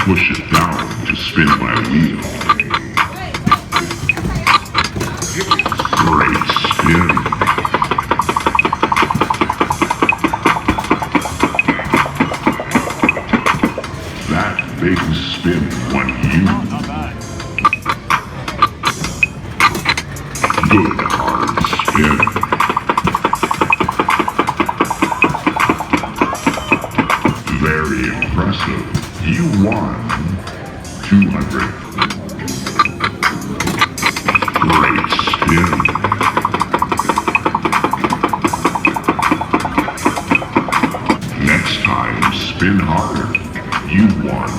push it down to spin my wheel. Great spin. That big spin won you. Good hard spin. Very impressive. You won 200. Great spin. Next time, spin harder. You won.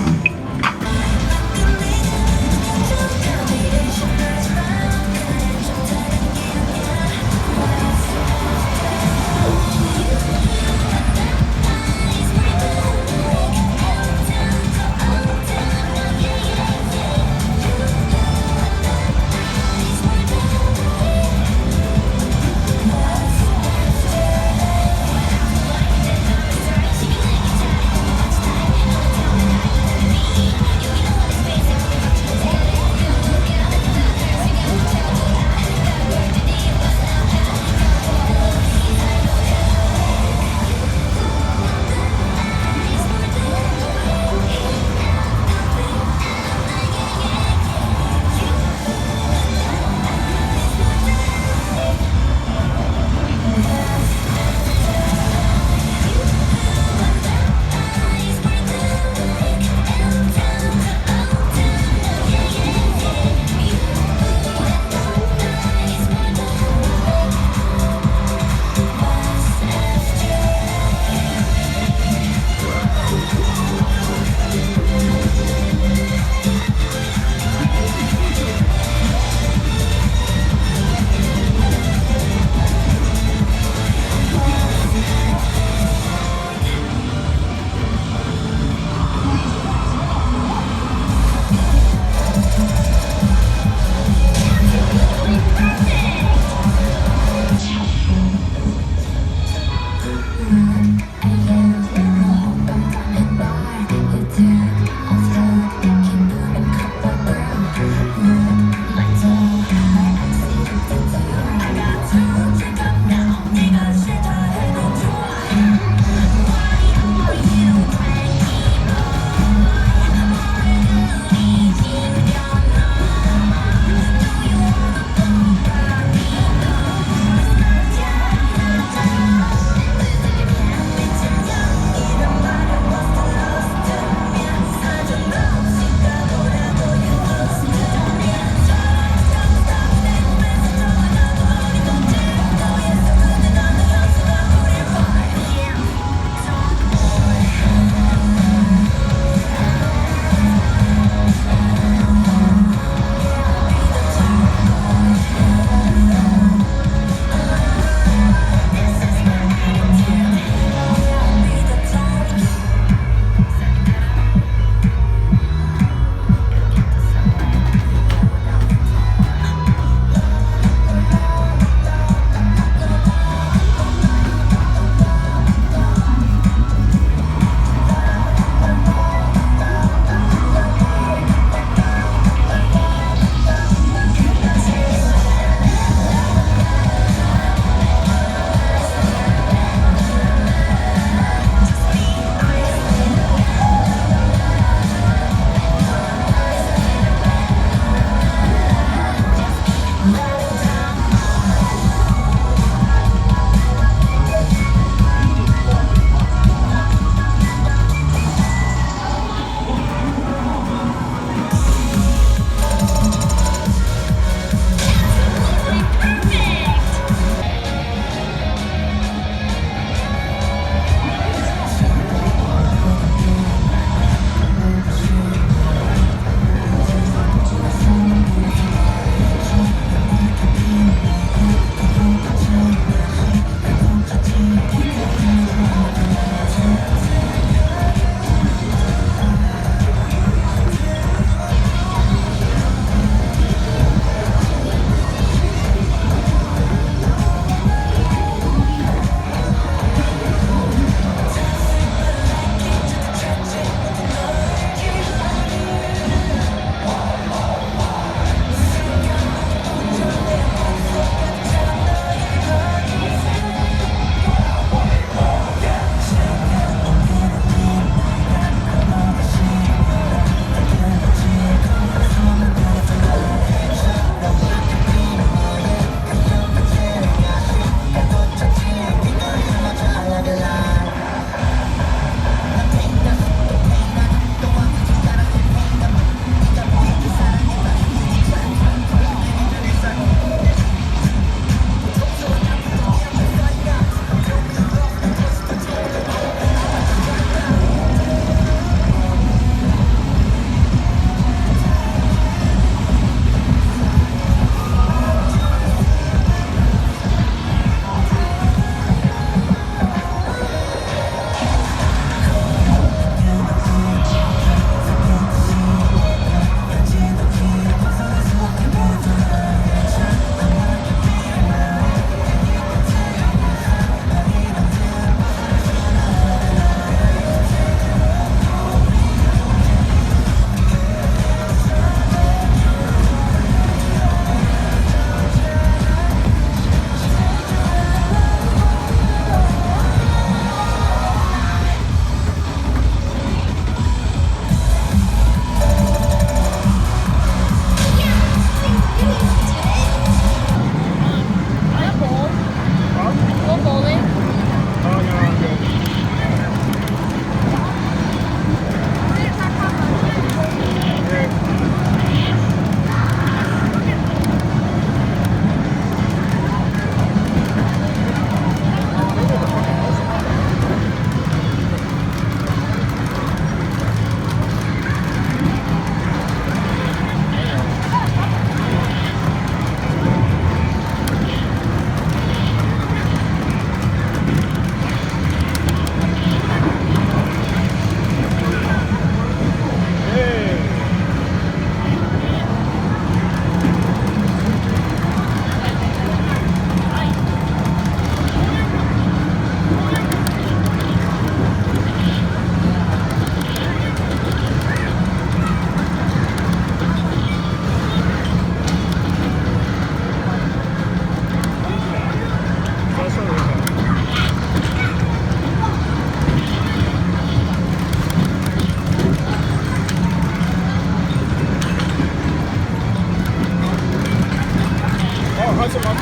once a month.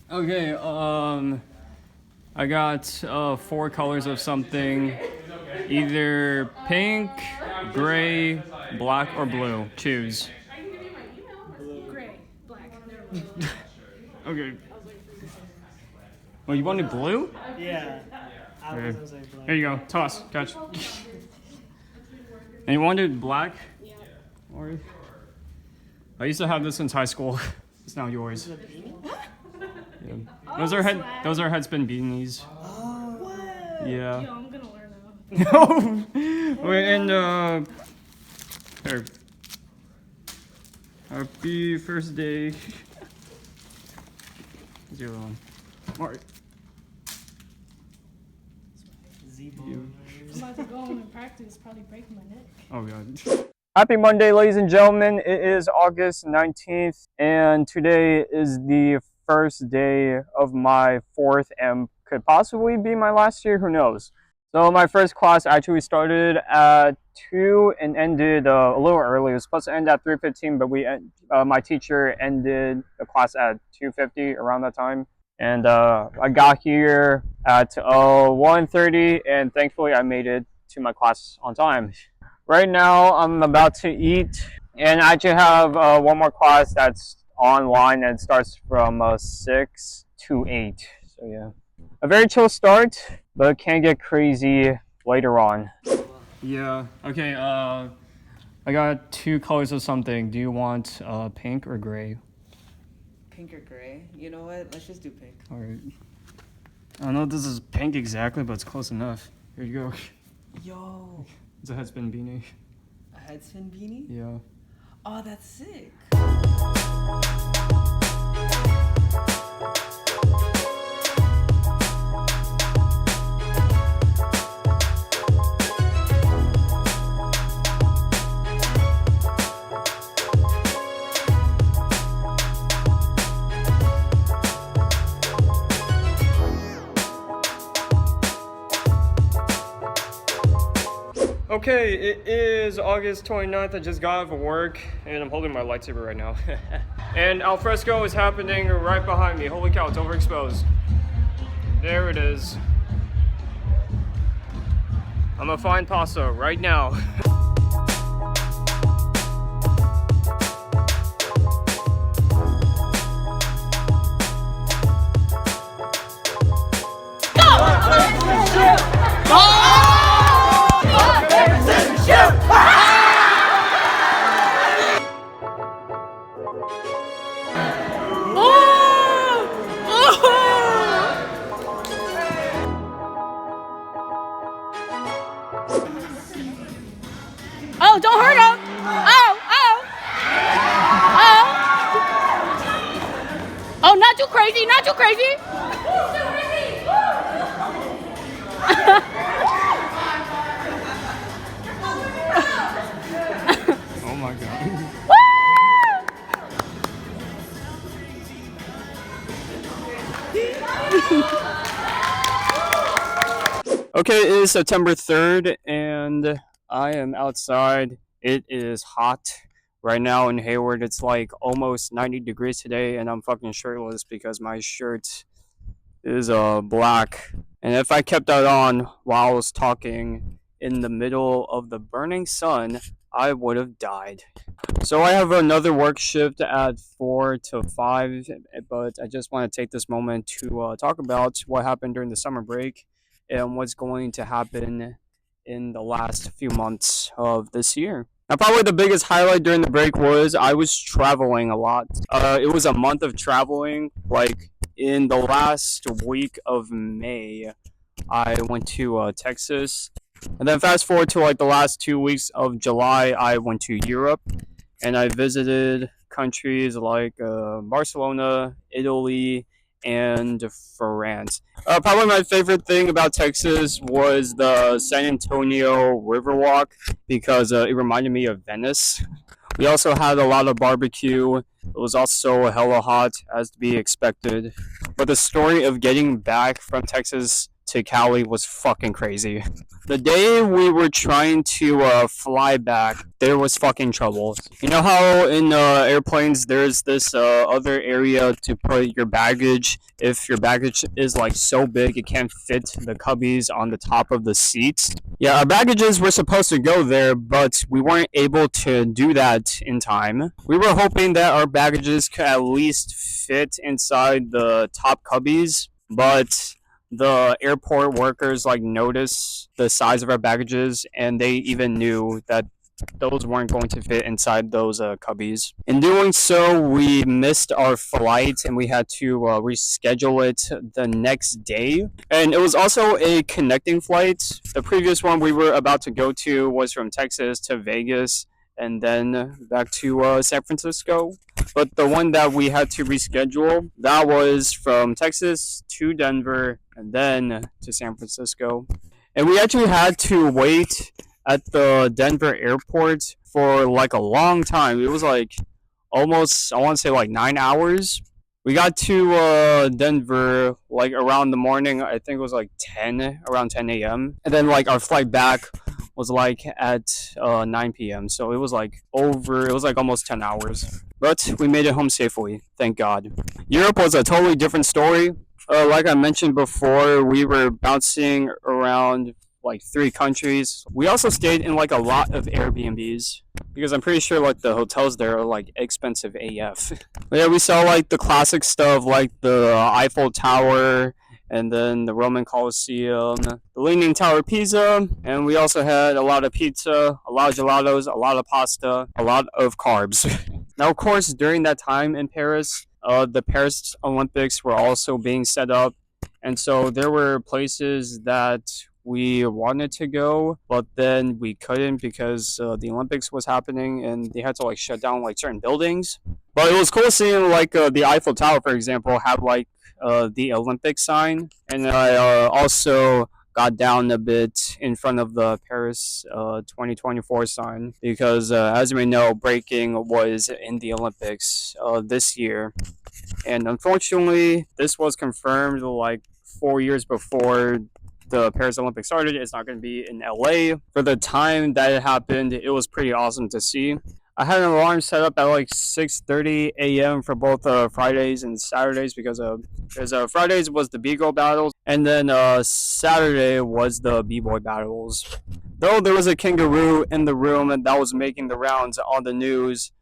Okay, I got 4 colors of something, either pink, gray, black, or blue. Choose. I can give you my email. Gray, black. Okay. Well, you wanted blue? Yeah. Okay. Here you go. Toss. Catch. And you wanted black? Yeah. Or I used to have this since high school. It's now yours. Yeah. Those are headspin beanies. Oh, what? Yeah. Yo, I'm gonna learn now. Wait, and here. Happy first day. 01. Alright. I'm about to go home and practice, probably break my neck. Oh god. Happy Monday, ladies and gentlemen. It is August 19th, and today is the first day of my 4th and could possibly be my last year, who knows. So my first class actually started at 2 and ended a little early. It was supposed to end at 3:15, but my teacher ended the class at 2:50 around that time. And I got here at 1:30, and thankfully I made it to my class on time. Right now I'm about to eat, and I actually have one more class that's online and it starts from 6 to 8. So yeah, a very chill start, but it can get crazy later on. Yeah. Okay. I got 2 colors of something. Do you want pink or gray? Pink or gray? You know what? Let's just do pink. All right. I don't know if this is pink exactly, but it's close enough. Here you go. Yo, It's a headspin beanie. a headspin beanie? Yeah. Oh, that's sick. Okay, it is August 29th. I just got out of work and I'm holding my lightsaber right now. And alfresco is happening right behind me. Holy cow, it's overexposed. There it is. I'm gonna find pasta right now. Oh, don't hurt him! Oh, oh! Oh! Oh, not too crazy, not too crazy! Oh my god. Okay, it is September 3rd and I am outside. It is hot right now in Hayward. It's like almost 90 degrees today and I'm fucking shirtless because my shirt is black. And if I kept that on while I was talking in the middle of the burning sun, I would have died. So I have another work shift at 4 to 5, but I just want to take this moment to talk about what happened during the summer break and what's going to happen in the last few months of this year. Now, probably the biggest highlight during the break was I was traveling a lot. It was a month of traveling. Like in the last week of May, I went to Texas, and then fast forward to like the last 2 weeks of July, I went to Europe, and I visited countries like Barcelona, Italy, and France. Probably my favorite thing about Texas was the San Antonio Riverwalk because it reminded me of Venice. We also had a lot of barbecue. It was also hella hot, as to be expected. But the story of getting back from Texas to Cali was fucking crazy. The day we were trying to fly back, there was fucking trouble. You know how in airplanes there's this other area to put your baggage if your baggage is like so big it can't fit the cubbies on the top of the seats? Yeah, our baggages were supposed to go there, but we weren't able to do that in time. We were hoping that our baggages could at least fit inside the top cubbies, but the airport workers like noticed the size of our baggages, and they even knew that those weren't going to fit inside those cubbies. In doing so, we missed our flight and we had to reschedule it the next day. And it was also a connecting flight. The previous one we were about to go to was from Texas to Vegas and then back to San Francisco. But the one that we had to reschedule, that was from Texas to Denver and then to San Francisco. And we actually had to wait at the Denver airport for like a long time. It was like almost, I want to say like 9 hours. We got to Denver like around the morning. I think it was like around 10 a.m. And then like our flight back was like at 9 p.m. So it was like almost 10 hours. But we made it home safely, thank God. Europe was a totally different story. Like I mentioned before, we were bouncing around like 3 countries. We also stayed in like a lot of Airbnbs because I'm pretty sure like the hotels there are like expensive AF. But yeah, we saw like the classic stuff like the Eiffel Tower and then the Roman Colosseum, the Leaning Tower of Pisa, and we also had a lot of pizza, a lot of gelatos, a lot of pasta, a lot of carbs. Now, of course, during that time in Paris, the Paris Olympics were also being set up, and so there were places that we wanted to go, but then we couldn't because the Olympics was happening and they had to like shut down like certain buildings. But it was cool seeing like the Eiffel Tower, for example, have like the Olympic sign, and I also got down a bit in front of the Paris 2024 sign because, as you may know, breaking was in the Olympics this year, and unfortunately, this was confirmed like 4 years before the Paris Olympics started. It's not going to be in LA. For the time that it happened, it was pretty awesome to see. I had an alarm set up at like 6:30 a.m. for both Fridays and Saturdays because Fridays was the B-Girl battles and then Saturday was the B-Boy battles. Though there was a kangaroo in the room that was making the rounds on the news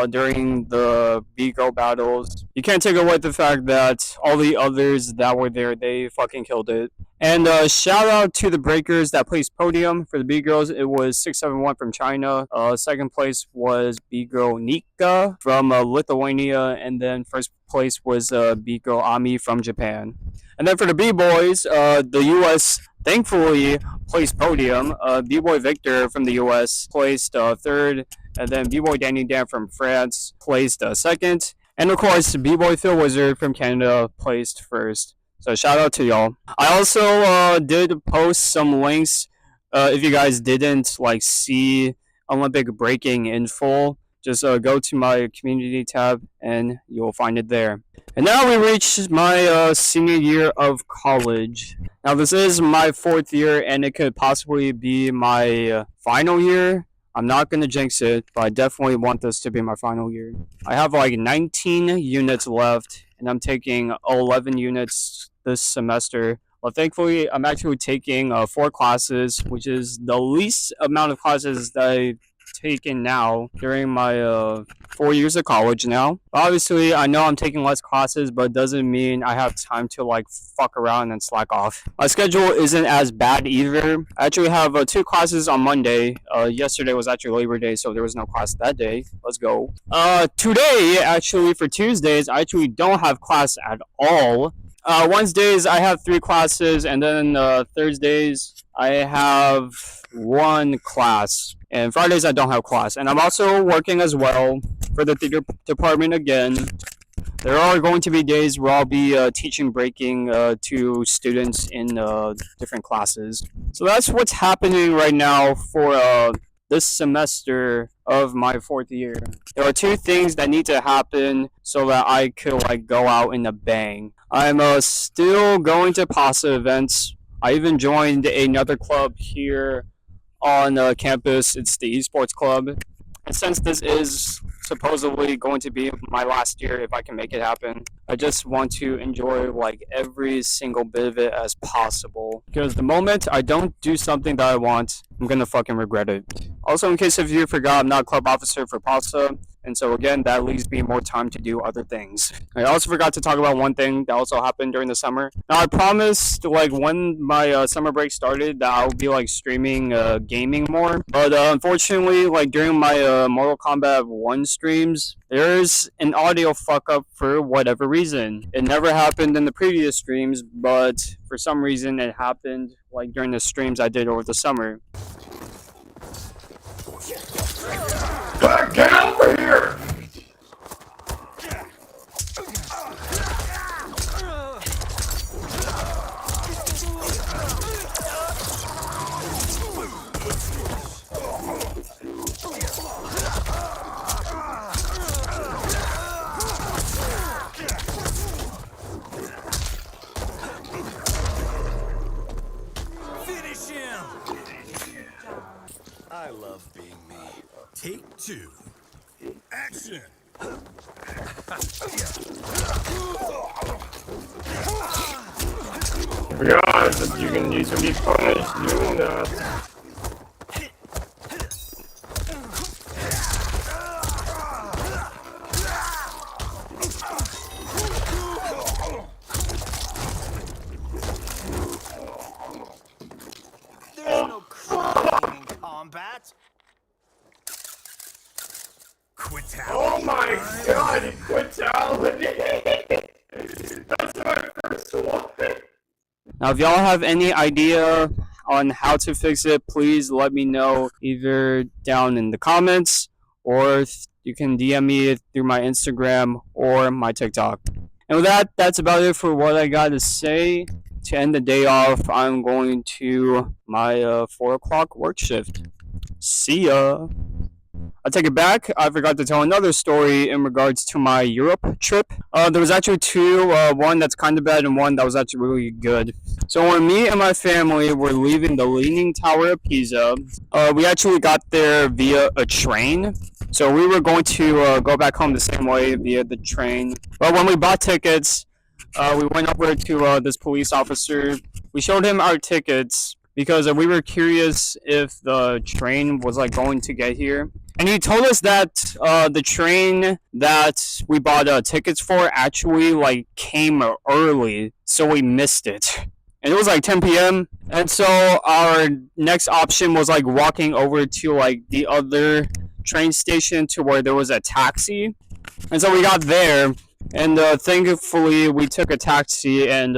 during the B-Girl battles, you can't take away the fact that all the others that were there, they fucking killed it. And shout out to the breakers that placed podium for the B-Girls. It was 671 from China. Second place was B-Girl Nika from Lithuania. And then first place was B-Girl Ami from Japan. And then for the B-Boys, the U.S. thankfully placed podium. B-Boy Victor from the U.S. placed third. And then B-Boy Danny Dan from France placed second. And of course, B-Boy Phil Wizard from Canada placed first. So shout out to y'all. I also did post some links. If you guys didn't like see Olympic breaking in full, just go to my community tab and you'll find it there. And now we reach my senior year of college. Now this is my 4th year and it could possibly be my final year. I'm not going to jinx it, but I definitely want this to be my final year. I have like 19 units left and I'm taking 11 units this semester. Well, thankfully, I'm actually taking 4 classes, which is the least amount of classes that I taken now during my 4 years of college now. Obviously, I know I'm taking less classes, but it doesn't mean I have time to like fuck around and slack off. My schedule isn't as bad either. I actually have 2 classes on Monday. Yesterday was actually Labor Day, so there was no class that day. Let's go. Today, actually, for Tuesdays, I actually don't have class at all. Wednesdays, I have 3 classes, and then Thursdays, I have 1 class. And Fridays, I don't have class. And I'm also working as well for the theater department again. There are going to be days where I'll be teaching breaking to students in different classes. So that's what's happening right now for this semester of my 4th year. There are 2 things that need to happen so that I could like go out in a bang. I'm still going to PASA events. I even joined another club here on campus. It's the esports club. And since this is supposedly going to be my last year, if I can make it happen, I just want to enjoy like every single bit of it as possible. Because the moment I don't do something that I want, I'm gonna fucking regret it. Also, in case if you forgot, I'm not club officer for PASA, and so again, that leaves me more time to do other things. I also forgot to talk about one thing that also happened during the summer. Now, I promised, like, when my summer break started, that I would be, like, streaming gaming more. But unfortunately, like, during my Mortal Kombat 1 streams, there's an audio fuck up for whatever reason. It never happened in the previous streams, but for some reason, it happened, like, during the streams I did over the summer. Get over here! Finish him! I love being me. Take 2. Action! God, you can need to be punished doing that. There's no crying in combat. Quitality. Oh my god, quitality! That's my first one. Now, if y'all have any idea on how to fix it, please let me know either down in the comments or you can DM me through my Instagram or my TikTok. And with that, that's about it for what I got to say. To end the day off, I'm going to my 4 o'clock work shift. See ya! I take it back. I forgot to tell another story in regards to my Europe trip. There was actually 2, one that's kind of bad and one that was actually really good. So when me and my family were leaving the Leaning Tower of Pisa, we actually got there via a train. So we were going to go back home the same way via the train. But when we bought tickets, we went over to this police officer. We showed him our tickets because we were curious if the train was like going to get here. And he told us that the train that we bought tickets for actually like came early, so we missed it. And it was like 10 p.m. And so our next option was like walking over to like the other train station to where there was a taxi. And so we got there, and thankfully we took a taxi, and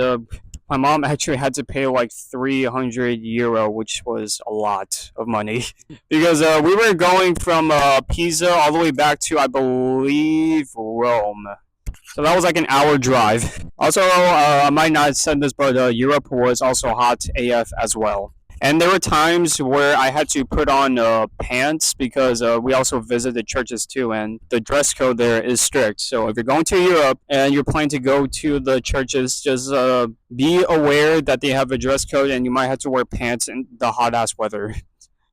my mom actually had to pay like 300 euro, which was a lot of money. Because we were going from Pisa all the way back to, I believe, Rome. So that was like an hour drive. Also, I might not have said this, but Europe was also hot AF as well. And there were times where I had to put on pants because we also visited churches too, and the dress code there is strict. So if you're going to Europe and you're planning to go to the churches, just be aware that they have a dress code and you might have to wear pants in the hot-ass weather.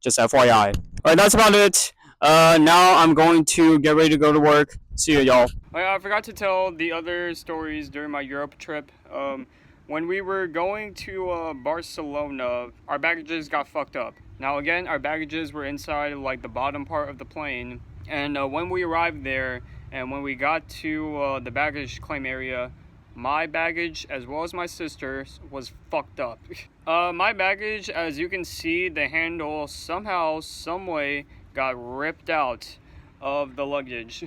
Just FYI. Alright, that's about it. Now I'm going to get ready to go to work. See you, y'all. I forgot to tell the other stories during my Europe trip. When we were going to Barcelona, our baggages got fucked up. Now again, our baggages were inside like the bottom part of the plane, and when we arrived there and when we got to the baggage claim area, my baggage as well as my sister's was fucked up. My baggage, as you can see, the handle somehow, some way got ripped out of the luggage,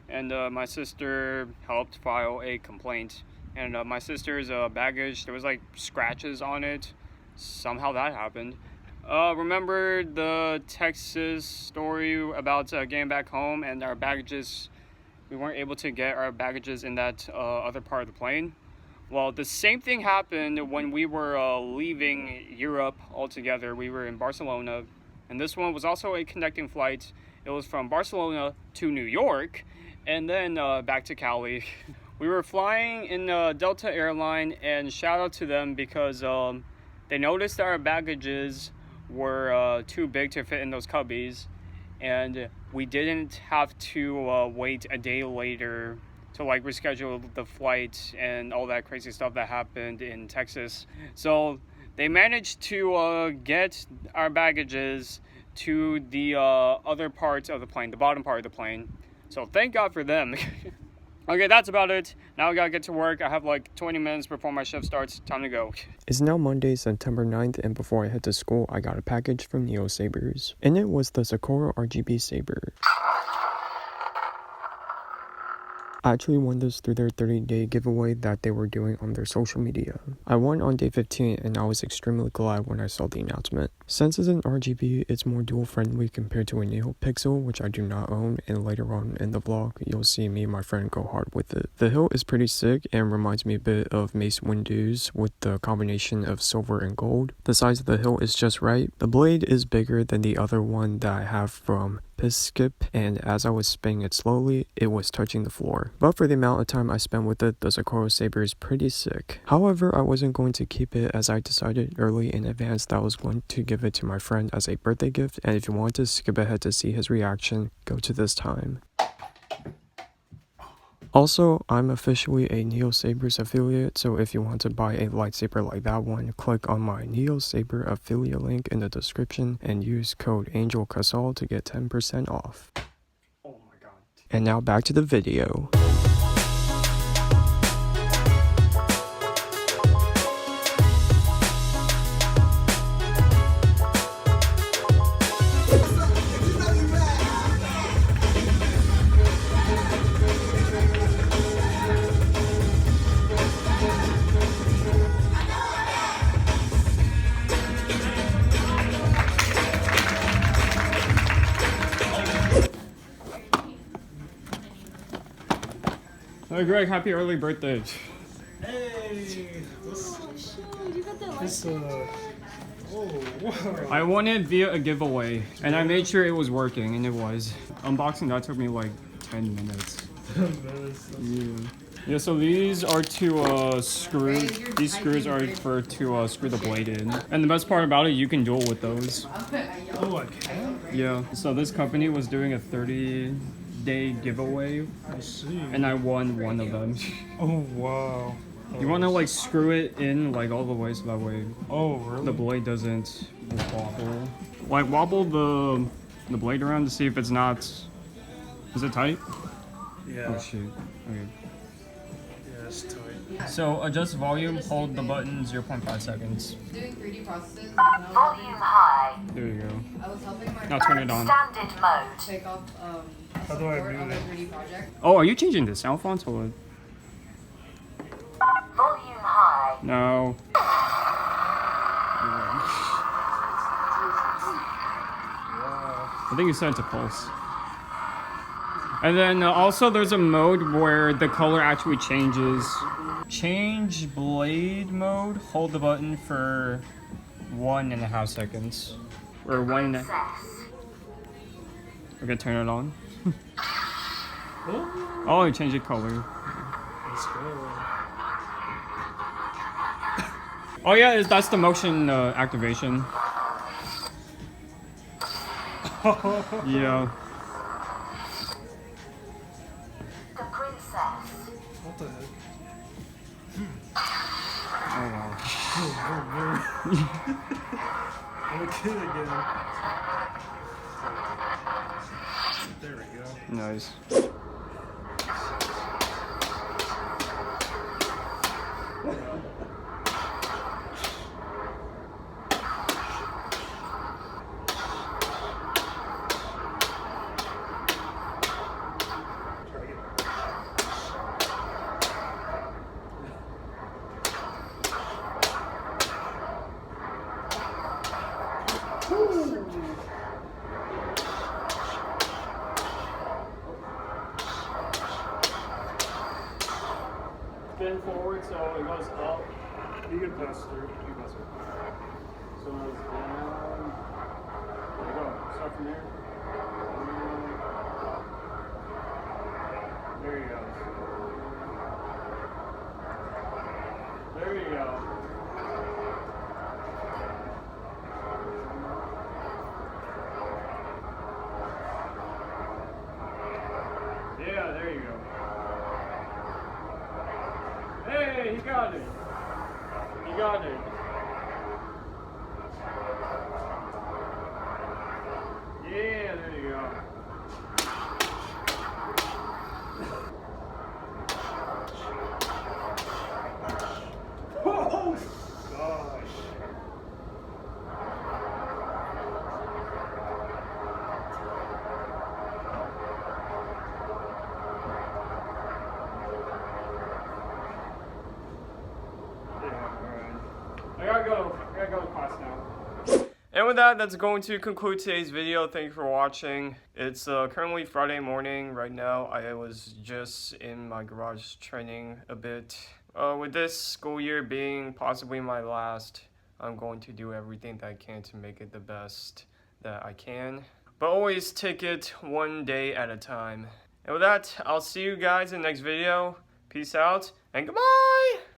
and my sister helped file a complaint. And my sister's baggage, there was like scratches on it. Somehow that happened. Remember the Texas story about getting back home and our baggages, we weren't able to get our baggages in that other part of the plane? Well, the same thing happened when we were leaving Europe altogether. We were in Barcelona, and this one was also a connecting flight. It was from Barcelona to New York, and then back to Cali. We were flying in Delta airline, and shout out to them because they noticed that our baggages were too big to fit in those cubbies, and we didn't have to wait a day later to like reschedule the flight and all that crazy stuff that happened in Texas. So they managed to get our baggages to the other parts of the plane, the bottom part of the plane. So thank God for them. Okay, that's about it. Now I gotta get to work. I have like 20 minutes before my shift starts. Time to go. It's now Monday, September 9th, and before I head to school, I got a package from Neo Sabers. In it was the Sakura RGB Saber. I actually won this through their 30-day giveaway that they were doing on their social media. I won on day 15 and I was extremely glad when I saw the announcement. Since it's an RGB, it's more dual friendly compared to a Neo Pixel, which I do not own, and later on in the vlog, you'll see me and my friend go hard with it. The hilt is pretty sick and reminds me a bit of Mace Windu's with the combination of silver and gold. The size of the hilt is just right. The blade is bigger than the other one that I have from Skip, and as I was spinning it slowly, it was touching the floor. But for the amount of time I spent with it, the Sakura Saber is pretty sick. However, I wasn't going to keep it as I decided early in advance that I was going to give it to my friend as a birthday gift, and if you want to skip ahead to see his reaction, go to this time. Also, I'm officially a Neo Sabers affiliate, so if you want to buy a lightsaber like that one, click on my Neo Saber affiliate link in the description and use code ANGELCASAL to get 10% off. Oh my god. And now back to the video. Hey Greg, happy early birthday. Hey, Oh, shoot, you got that this, light? wow. I won it via a giveaway, and I made sure it was working, and it was. Unboxing that took me like 10 minutes. Yeah, so these are to screw, these screws are for to screw the blade in. And the best part about it, you can duel with those. Oh, I can? Yeah, so this company was doing a 30-day giveaway, I see. and I won one of them. Oh, wow. You want to like screw it in like all the way so that way Oh, really? the blade doesn't wobble. Like wobble the blade around to see if it's not, is it tight? Yeah. Oh shit, okay. Yeah, it's tight. So adjust volume, hold the button 0.5 seconds. Doing 3D processes. Volume high. There you go. I was helping my Now turn it on. Standard mode. take off How do I support do of a that? 3D project. Oh, are you changing the sound fonts or what? Volume high. No. I think you set it to pulse. And then also there's a mode where the color actually changes. Change blade mode, hold the button for 1.5 seconds. Or one. Okay, turn it on. Oh, you changed the color. Let's go. Oh yeah, that's the motion activation. Yeah. The princess. What the heck? Oh wow. Okay again. There we go. Nice. Spin forward so it goes up. You can pass through. You pass through. So it goes down. There you go. Start from here. There you go. There you go. Yeah, there you go. Hey, he got it. He got it. Yeah, there you go. Oh gosh. I gotta go to class now. And with that, that's going to conclude today's video. Thank you for watching. It's currently Friday morning right now. I was just in my garage training a bit. With this school year being possibly my last, I'm going to do everything that I can to make it the best that I can. But always take it one day at a time. And with that, I'll see you guys in the next video. Peace out and goodbye!